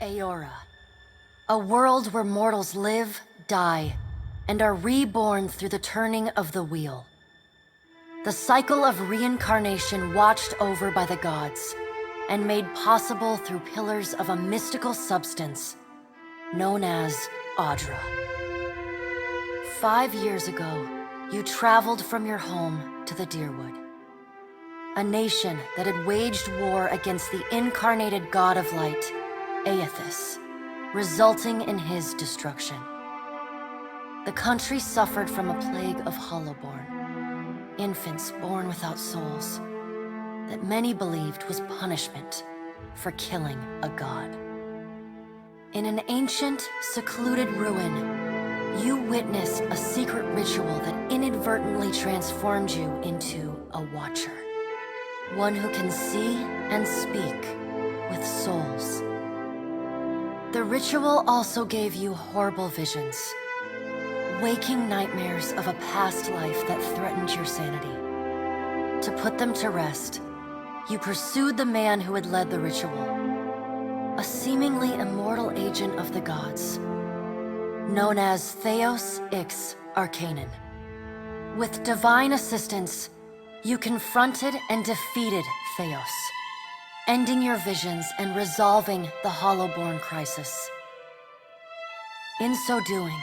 Aora. A world where mortals live, die, and are reborn through the turning of the wheel. The cycle of reincarnation watched over by the gods, and made possible through pillars of a mystical substance known as Audra. 5 years ago, you traveled from your home to the Deerwood, a nation that had waged war against the incarnated god of light, Aethys, resulting in his destruction. The country suffered from a plague of hollowborn, infants born without souls, that many believed was punishment for killing a god. In an ancient, secluded ruin, you witnessed a secret ritual that inadvertently transformed you into a watcher. One who can see and speak with souls. The ritual also gave you horrible visions, waking nightmares of a past life that threatened your sanity. To put them to rest, you pursued the man who had led the ritual, a seemingly immortal agent of the gods, known as Theos Ix Arcanon. With divine assistance, you confronted and defeated Theos, ending your visions and resolving the Hollowborn crisis. In so doing,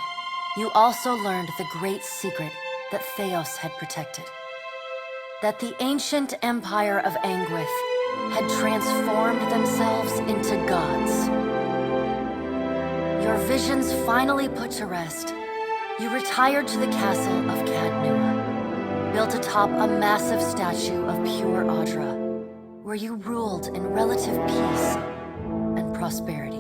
you also learned the great secret that Theos had protected. That the ancient empire of Anguith had transformed themselves into gods. Your visions finally put to rest, you retired to the castle of Cadnua, built atop a massive statue of pure Audra, where you ruled in relative peace and prosperity.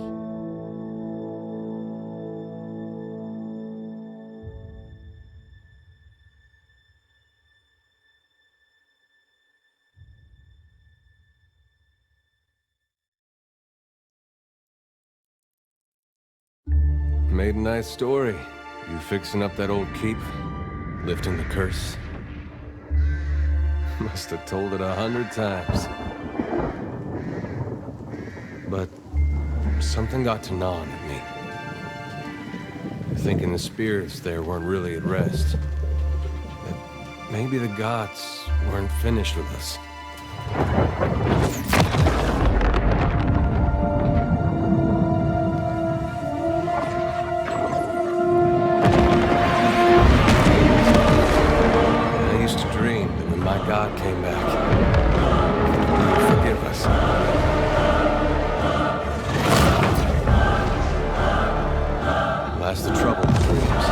Made a nice story. You fixing up that old keep? Lifting the curse? Must have told it 100 times. But something got to gnawing at me. Thinking the spirits there weren't really at rest. That maybe the gods weren't finished with us. God came back. Forgive us. Last the trouble with dreams.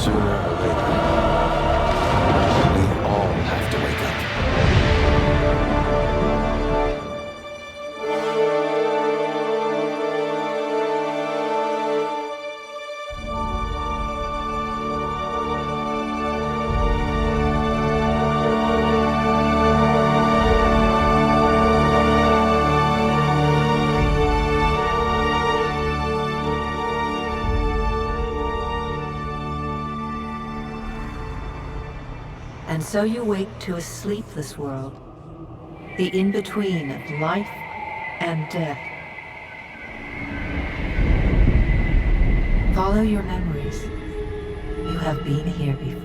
Sooner or later, we all have to wake up. And so you wake to a sleepless world, the in-between of life and death. Follow your memories. You have been here before.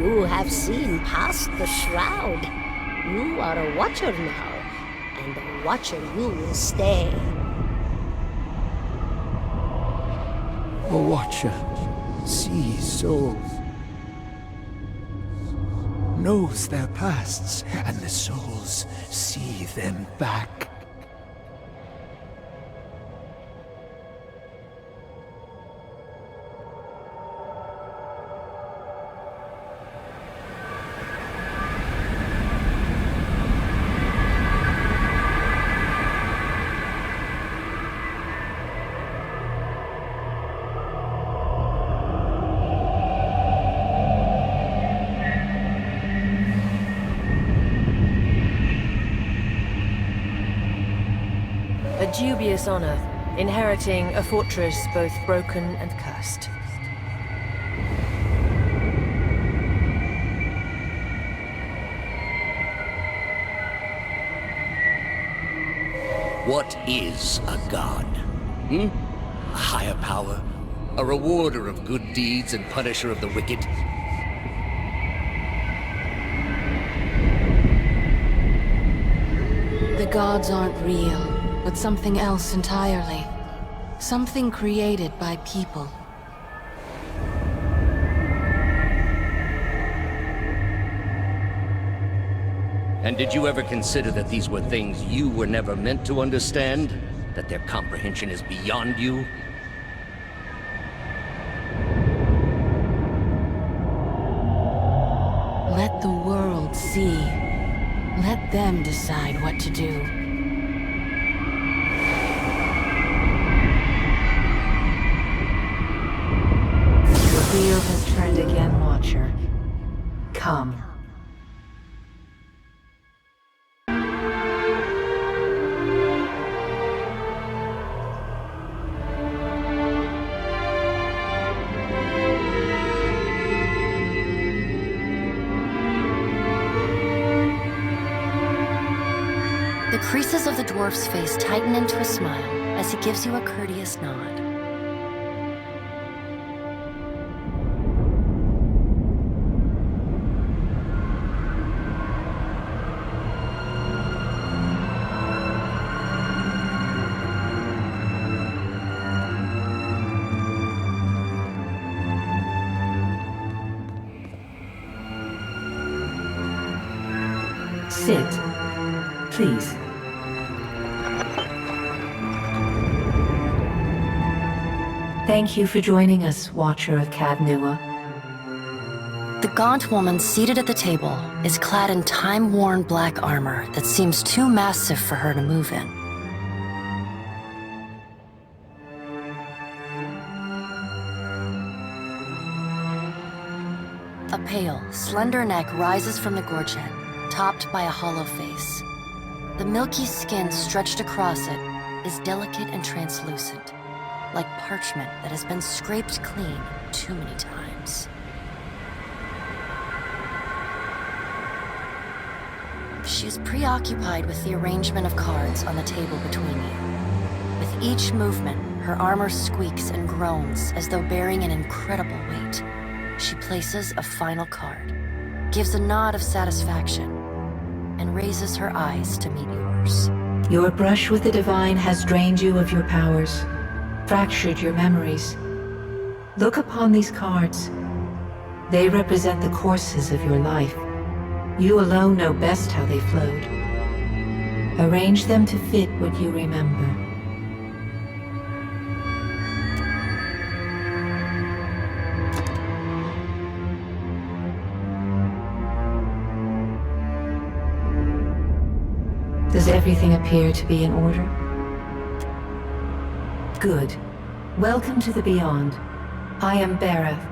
You have seen past the shroud. You are a watcher now, and a watcher you will stay. A watcher sees souls, knows their pasts, and the souls see them back. a dubious honor, inheriting a fortress both broken and cursed. What is a god? A higher power? A rewarder of good deeds and punisher of the wicked? The gods aren't real, but something else entirely. Something created by people. And did you ever consider that these were things you were never meant to understand? That their comprehension is beyond you? Let the world see. Let them decide what to do. The wheel has turned again, Watcher. Come. The creases of the dwarf's face tighten into a smile as he gives you a courteous nod. Sit. Please. Thank you for joining us, Watcher of Cadnua. The gaunt woman seated at the table is clad in time-worn black armor that seems too massive for her to move in. A pale, slender neck rises from the gorget, topped by a hollow face. The milky skin stretched across it is delicate and translucent, like parchment that has been scraped clean too many times. She is preoccupied with the arrangement of cards on the table between you. With each movement, her armor squeaks and groans as though bearing an incredible weight. She places a final card, gives a nod of satisfaction, and raises her eyes to meet yours. Your brush with the divine has drained you of your powers, fractured your memories. Look upon these cards. They represent the courses of your life. You alone know best how they flowed. Arrange them to fit what you remember. Does everything appear to be in order? Good. Welcome to the Beyond. I am Bareth.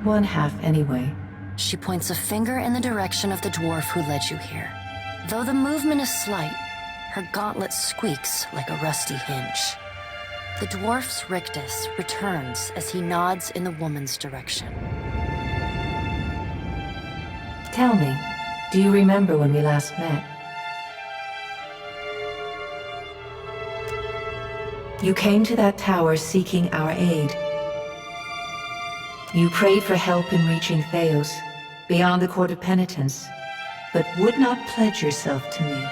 One half, anyway. She points a finger in the direction of the dwarf who led you here. Though the movement is slight, her gauntlet squeaks like a rusty hinge. The dwarf's rictus returns as he nods in the woman's direction. Tell me, do you remember when we last met? You came to that tower seeking our aid. You prayed for help in reaching Theos, beyond the Court of Penitence, but would not pledge yourself to me.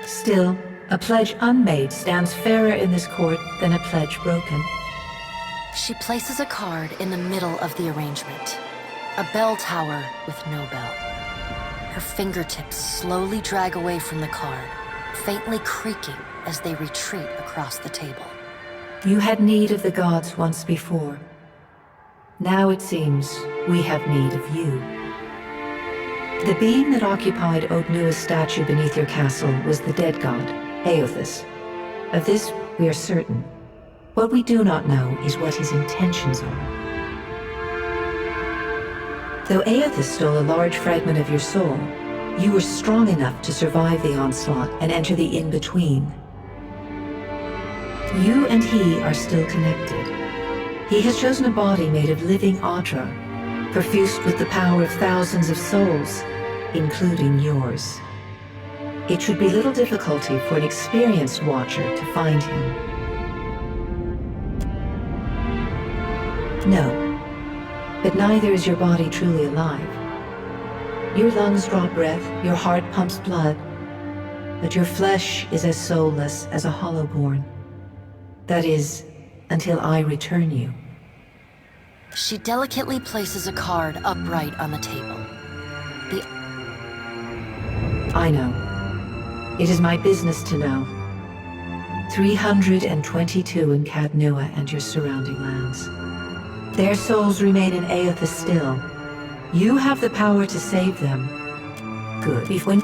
Still, a pledge unmade stands fairer in this court than a pledge broken. She places a card in the middle of the arrangement. A bell tower with no bell. Her fingertips slowly drag away from the card, faintly creaking as they retreat across the table. You had need of the gods once before. Now it seems we have need of you. The being that occupied Odnua's statue beneath your castle was the dead god, Aothus. Of this we are certain. What we do not know is what his intentions are. Though Aothus stole a large fragment of your soul, you were strong enough to survive the onslaught and enter the in-between. You and he are still connected. He has chosen a body made of living Atra, perfused with the power of thousands of souls, including yours. It should be little difficulty for an experienced watcher to find him. No, but neither is your body truly alive. Your lungs draw breath, your heart pumps blood, but your flesh is as soulless as a hollowborn. That is, until I return you. She delicately places a card upright on the table. I know. It is my business to know. 322 in Cadnua and your surrounding lands. Their souls remain in Aethys still. You have the power to save them. Good. When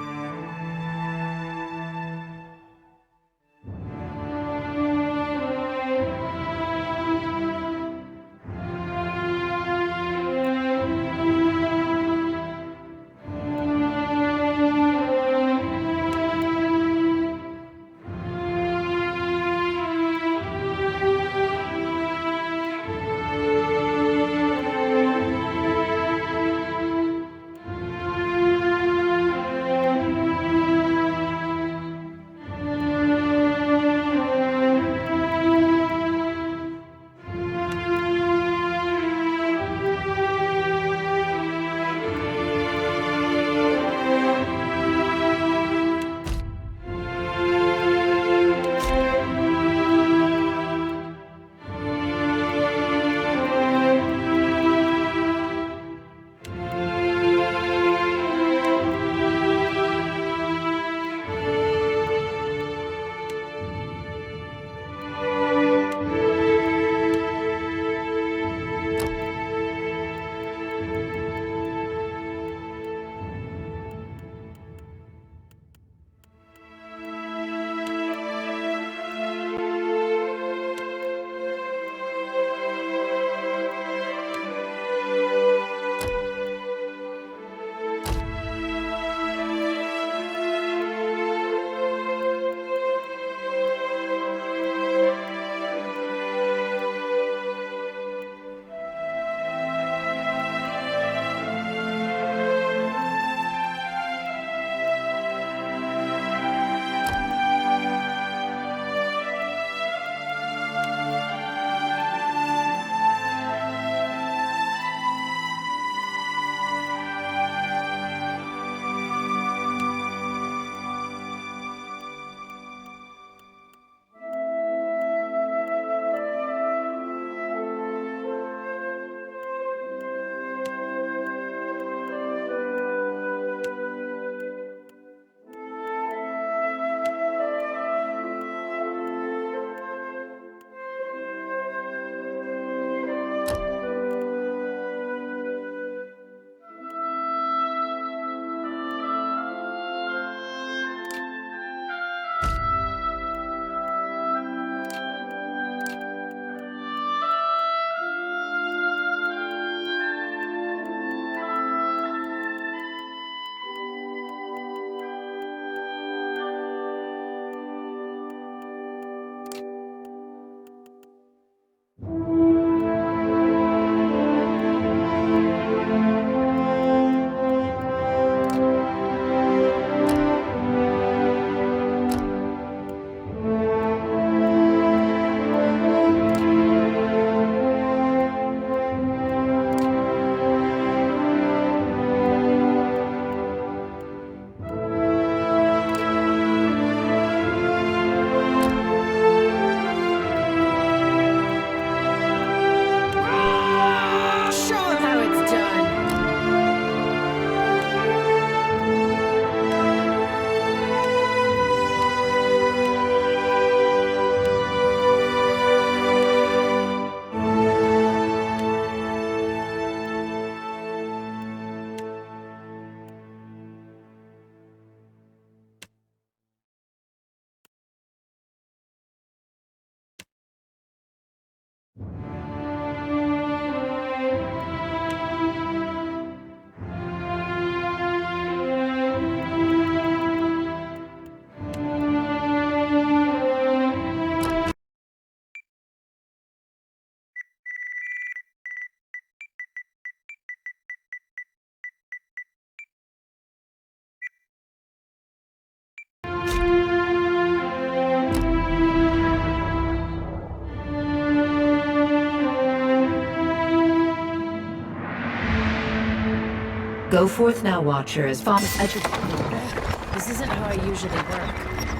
Go forth now, Watcher, as far as... This isn't how I usually work.